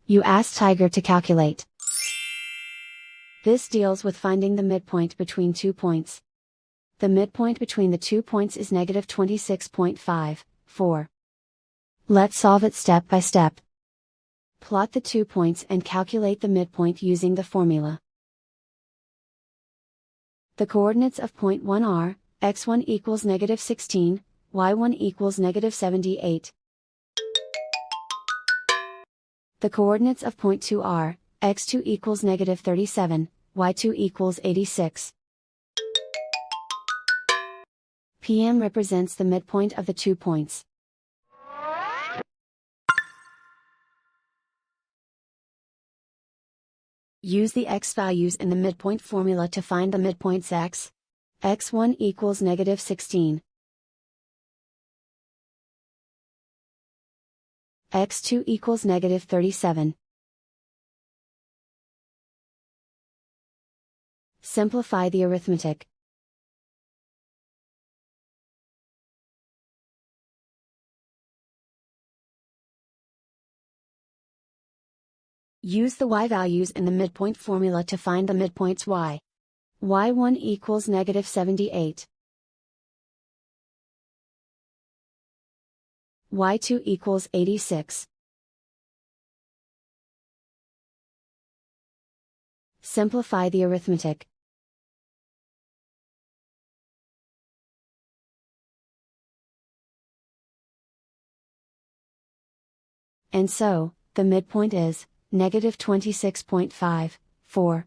You ask Tiger to calculate. This deals with finding the midpoint between 2 points. The midpoint between the 2 points is negative 26.54. Let's solve it step by step. Plot the 2 points and calculate the midpoint using the formula. The coordinates of point 1 are, x1 equals negative 16, y1 equals negative 78. The coordinates of point 2 are, x2 equals negative 37, y2 equals 86. PM represents the midpoint of the 2 points. Use the x values in the midpoint formula to find the midpoints x. x1 equals negative 16. x2 equals negative 37. Simplify the arithmetic. Use the y values in the midpoint formula to find the midpoints y. y1 equals negative 78. y2 equals 86. Simplify the arithmetic. And so, the midpoint is negative 26.54.